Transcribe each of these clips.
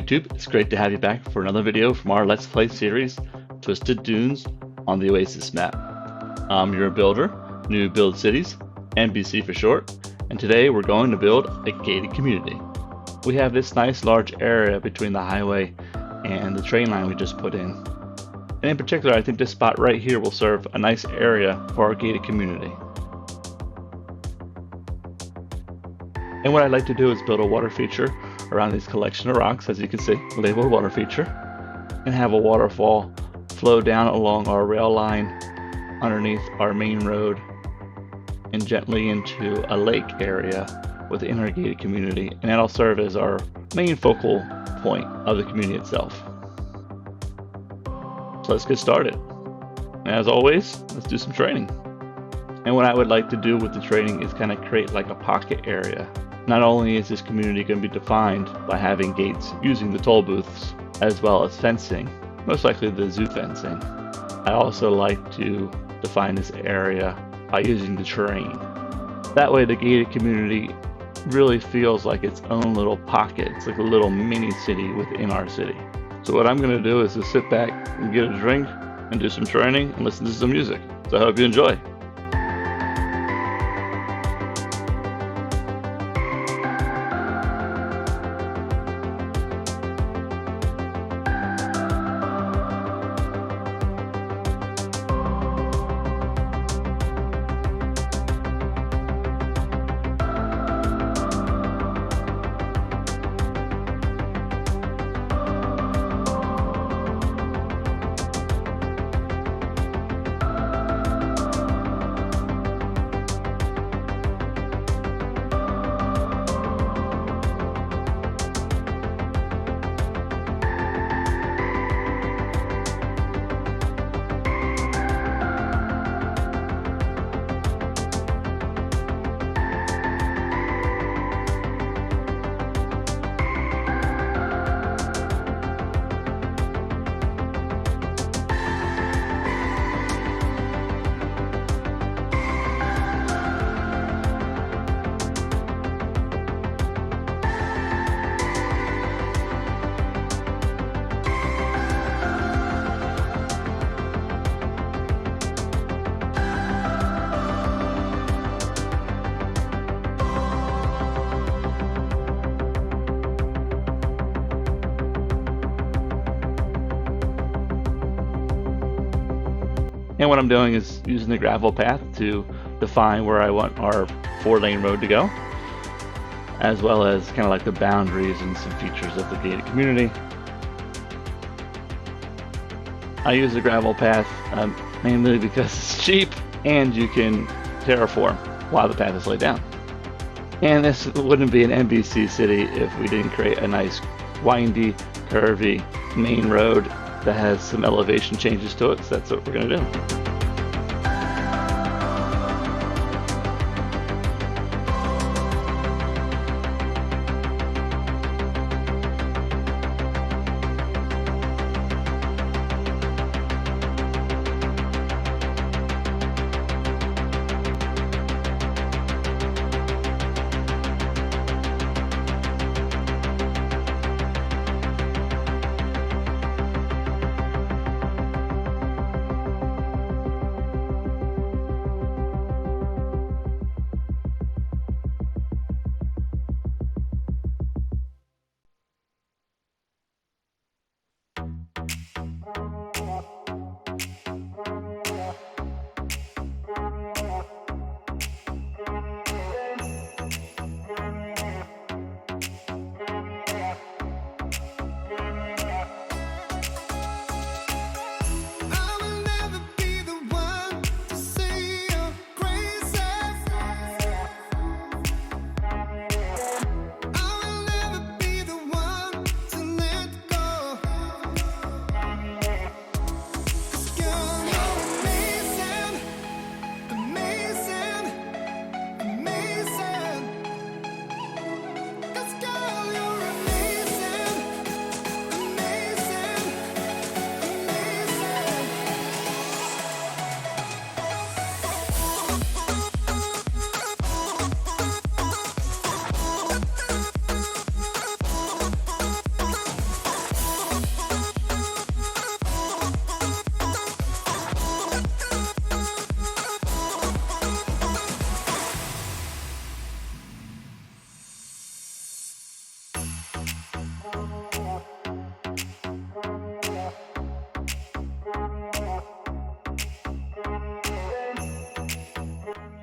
YouTube, it's great to have you back for another video from our Let's Play series, Twisted Dunes on the Oasis map. I'm your builder, New Build Cities, NBC for short, and today we're going to build a gated community. We have this nice large area between the highway and the train line we just put in. And in particular, I think this spot right here will serve a nice area for our gated community. And what I'd like to do is build a water feature around this collection of rocks, as you can see, labeled water feature, and have a waterfall flow down along our rail line underneath our main road and gently into a lake area within our gated community, and that'll serve as our main focal point of the community itself. So let's get started. And as always, let's do some training. And what I would like to do with the training is kind of create like a pocket area. Not only is this community going to be defined by having gates using the toll booths, as well as fencing, most likely the zoo fencing, I also like to define this area by using the terrain. That way the gated community really feels like its own little pocket. It's like a little mini city within our city. So what I'm going to do is just sit back and get a drink and do some training and listen to some music. So I hope you enjoy. And what I'm doing is using the gravel path to define where I want our 4-lane road to go, as well as kind of like the boundaries and some features of the gated community. I use the gravel path mainly because it's cheap and you can terraform while the path is laid down. And this wouldn't be an NBC city if we didn't create a nice windy, curvy main road that has some elevation changes to it, so that's what we're going to do.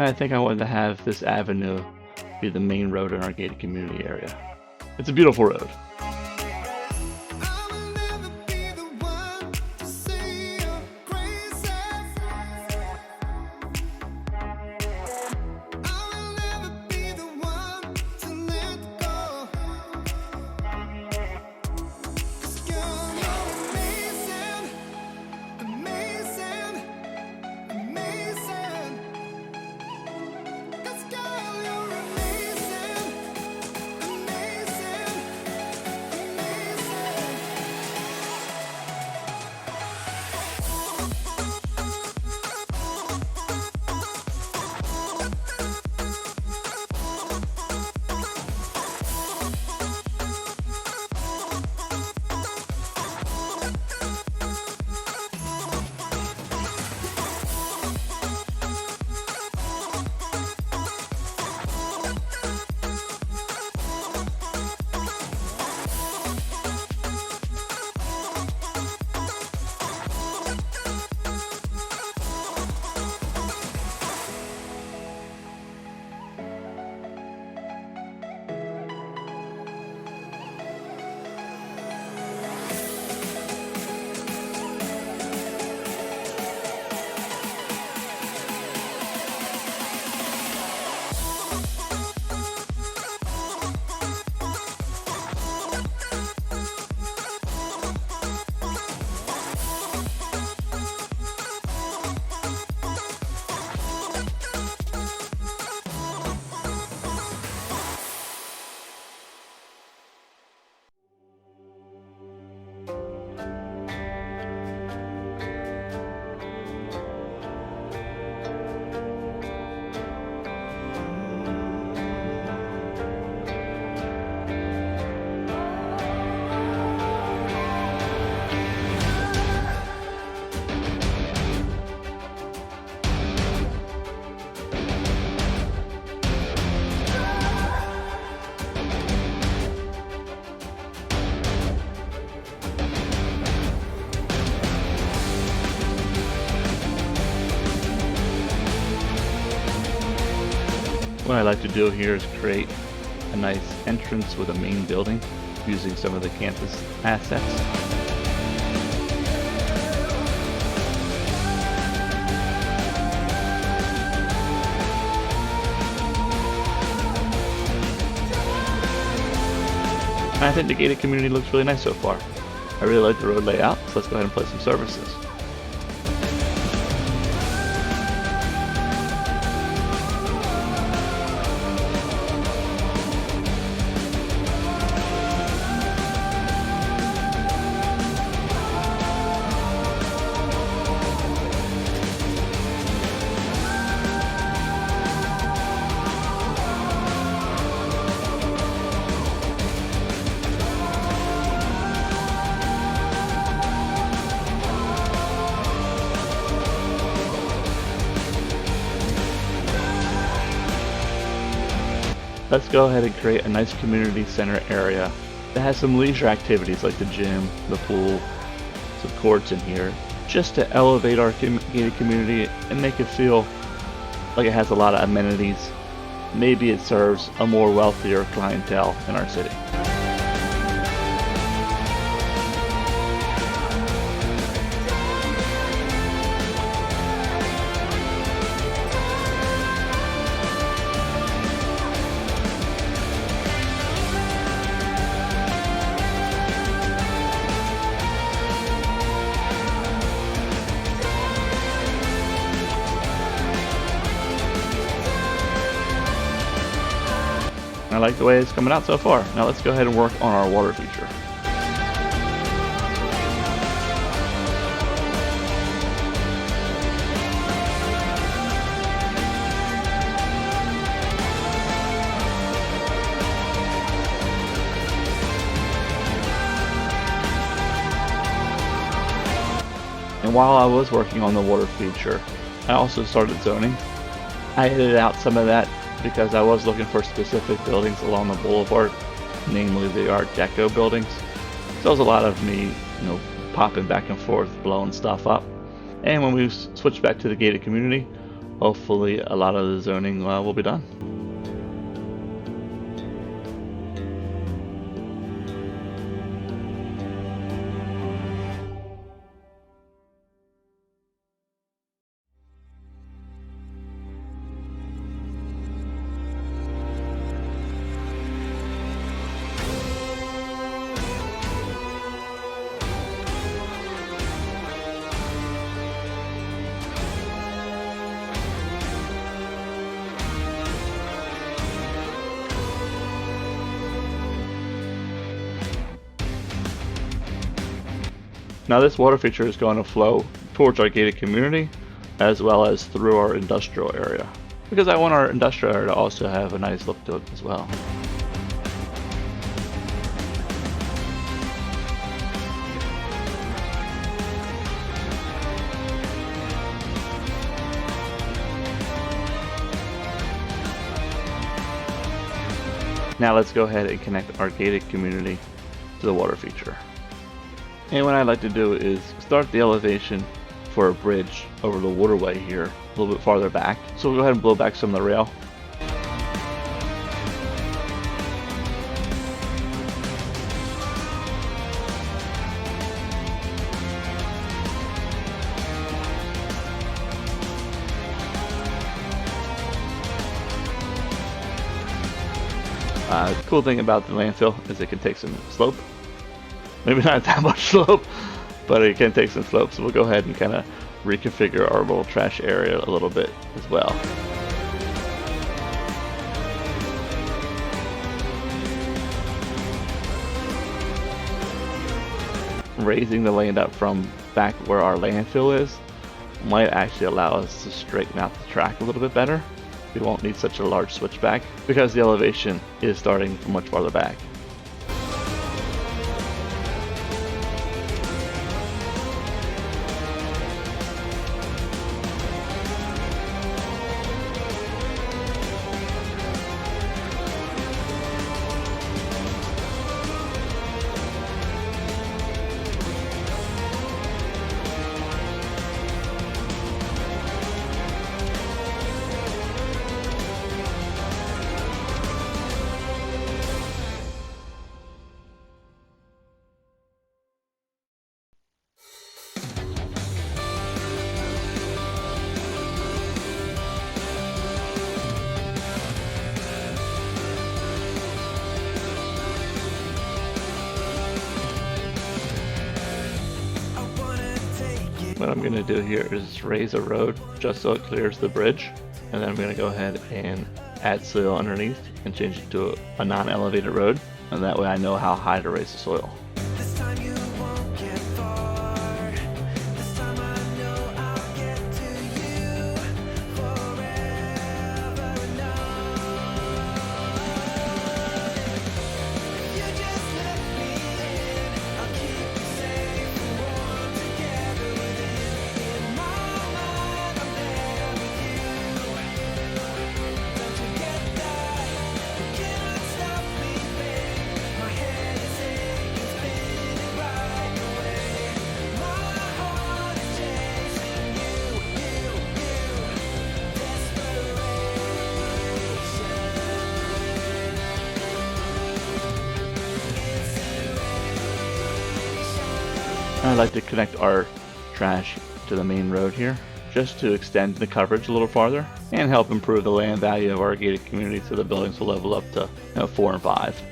And I think I wanted to have this avenue be the main road in our gated community area. It's a beautiful road. What I like to do here is create a nice entrance with a main building using some of the campus assets. And I think the gated community looks really nice so far. I really like the road layout, so let's go ahead and play some services. Let's go ahead and create a nice community center area that has some leisure activities like the gym, the pool, some courts in here, just to elevate our gated community and make it feel like it has a lot of amenities. Maybe it serves a more wealthier clientele in our city. I like the way it's coming out so far. Now let's go ahead and work on our water feature. And while I was working on the water feature, I also started zoning. I edited out some of that because I was looking for specific buildings along the boulevard, namely the Art Deco buildings. So there was a lot of me, popping back and forth, blowing stuff up. And when we switched back to the gated community, hopefully a lot of the zoning will be done. Now this water feature is going to flow towards our gated community as well as through our industrial area, because I want our industrial area to also have a nice look to it as well. Now let's go ahead and connect our gated community to the water feature. And what I'd like to do is start the elevation for a bridge over the waterway here a little bit farther back. So we'll go ahead and blow back some of the rail. The cool thing about the landfill is it can take some slope. Maybe not that much slope, but it can take some slope. So we'll go ahead and kind of reconfigure our little trash area a little bit as well. Raising the land up from back where our landfill is might actually allow us to straighten out the track a little bit better. We won't need such a large switchback because the elevation is starting from much farther back. What I'm going to do here is raise a road just so it clears the bridge, and then I'm going to go ahead and add soil underneath and change it to a non-elevated road, and that way I know how high to raise the soil. I'd like to connect our trash to the main road here, just to extend the coverage a little farther and help improve the land value of our gated community so the buildings will level up to 4 and 5.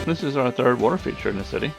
This is our third water feature in the city.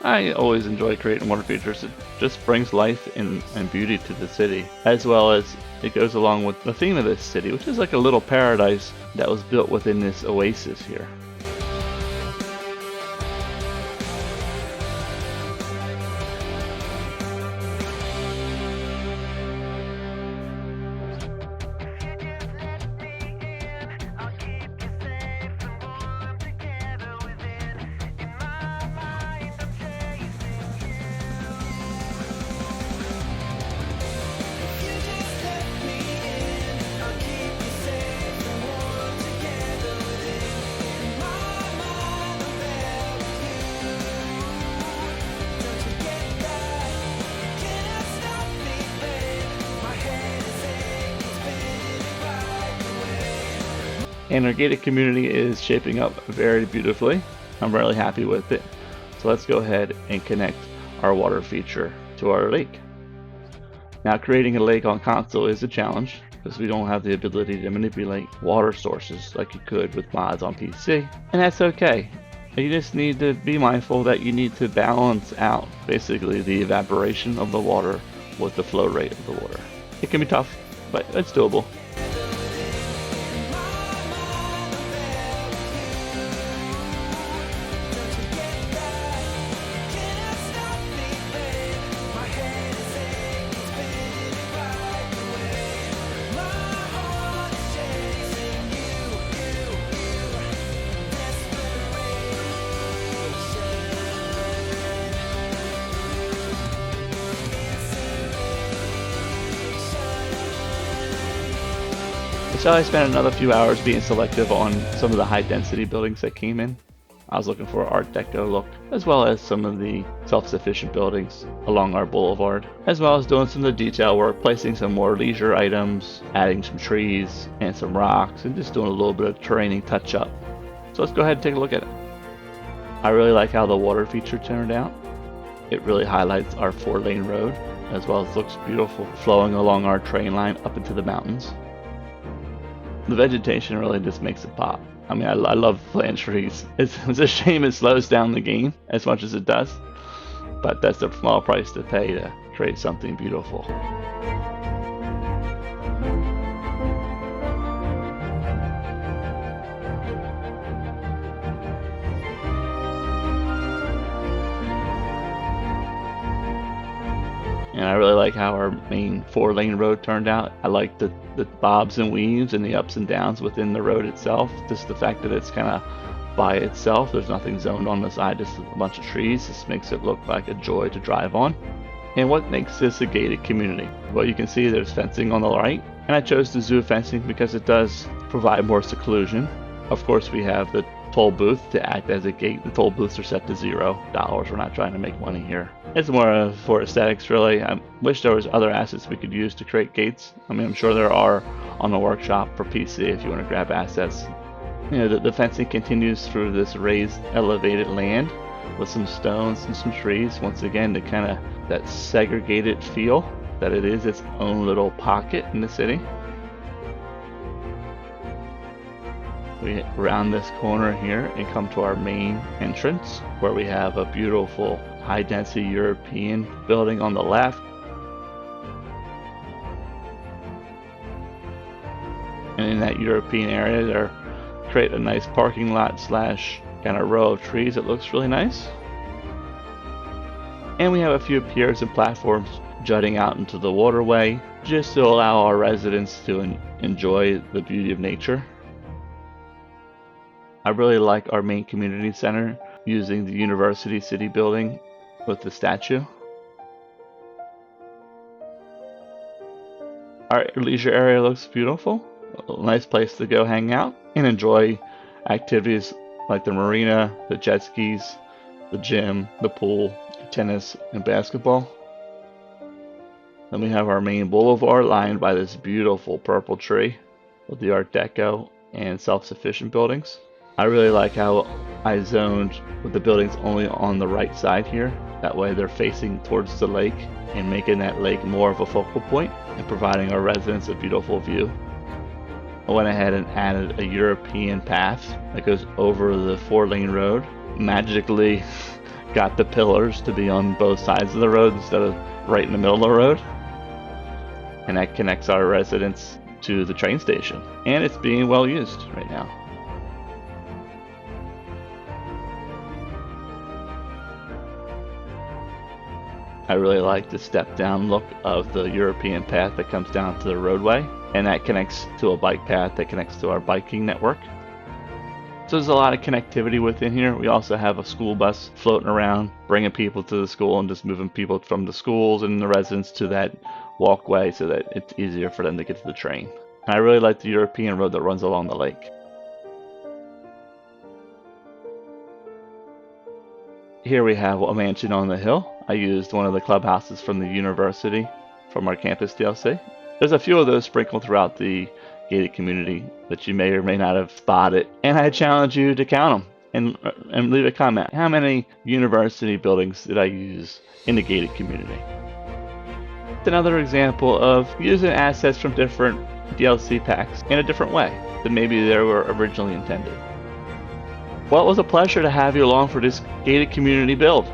I always enjoy creating water features. It just brings life and beauty to the city, as well as it goes along with the theme of this city, which is like a little paradise that was built within this oasis here. And our gated community is shaping up very beautifully. I'm really happy with it. So let's go ahead and connect our water feature to our lake. Now, creating a lake on console is a challenge because we don't have the ability to manipulate water sources like you could with mods on PC, and that's okay. You just need to be mindful that you need to balance out basically the evaporation of the water with the flow rate of the water. It can be tough, but it's doable. So I spent another few hours being selective on some of the high density buildings that came in. I was looking for an Art Deco look, as well as some of the self-sufficient buildings along our boulevard, as well as doing some of the detail work, placing some more leisure items, adding some trees and some rocks, and just doing a little bit of terraining touch up. So let's go ahead and take a look at it. I really like how the water feature turned out. It really highlights our 4-lane road, as well as looks beautiful flowing along our train line up into the mountains. The vegetation really just makes it pop. I mean, I love plant trees. It's a shame it slows down the game as much as it does, but that's a small price to pay to create something beautiful. And I really like how our main 4-lane road turned out. I like the bobs and weaves and the ups and downs within the road itself. Just the fact that it's kind of by itself. There's nothing zoned on the side, just a bunch of trees. This makes it look like a joy to drive on. And what makes this a gated community? Well, you can see there's fencing on the right. And I chose the zoo fencing because it does provide more seclusion. Of course, we have the toll booth to act as a gate. The toll booths are set to $0. We're not trying to make money here. It's more for aesthetics, really. I wish there was other assets we could use to create gates. I mean, I'm sure there are on the workshop for PC if you want to grab assets. You know, the fencing continues through this raised, elevated land with some stones and some trees. Once again, to kind of that segregated feel that it is its own little pocket in the city. We round this corner here and come to our main entrance, where we have a beautiful high-density European building on the left. And in that European area, there create a nice parking lot slash kind of row of trees. It looks really nice. And we have a few piers and platforms jutting out into the waterway, just to allow our residents to enjoy the beauty of nature. I really like our main community center using the University City building with the statue. Our leisure area looks beautiful. A nice place to go hang out and enjoy activities like the marina, the jet skis, the gym, the pool, tennis, and basketball. Then we have our main boulevard lined by this beautiful purple tree with the Art Deco and self-sufficient buildings. I really like how I zoned with the buildings only on the right side here. That way they're facing towards the lake and making that lake more of a focal point and providing our residents a beautiful view. I went ahead and added a European path that goes over the 4-lane road, magically got the pillars to be on both sides of the road instead of right in the middle of the road. And that connects our residents to the train station. And it's being well used right now. I really like the step down look of the European path that comes down to the roadway, and that connects to a bike path that connects to our biking network. So there's a lot of connectivity within here. We also have a school bus floating around, bringing people to the school and just moving people from the schools and the residents to that walkway so that it's easier for them to get to the train. And I really like the European road that runs along the lake. Here we have a mansion on the hill. I used one of the clubhouses from the university from our campus DLC. There's a few of those sprinkled throughout the gated community that you may or may not have spotted, and I challenge you to count them and leave a comment. How many university buildings did I use in the gated community? It's another example of using assets from different DLC packs in a different way than maybe they were originally intended. Well, it was a pleasure to have you along for this gated community build.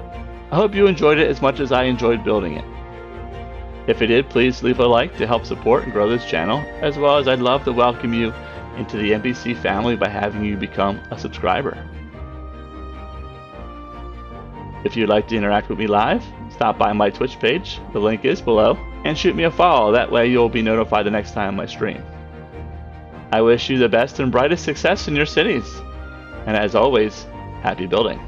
I hope you enjoyed it as much as I enjoyed building it. If you did, please leave a like to help support and grow this channel, as well as I'd love to welcome you into the NBC family by having you become a subscriber. If you'd like to interact with me live, stop by my Twitch page, the link is below, and shoot me a follow. That way you'll be notified the next time I stream. I wish you the best and brightest success in your cities. And as always, happy building.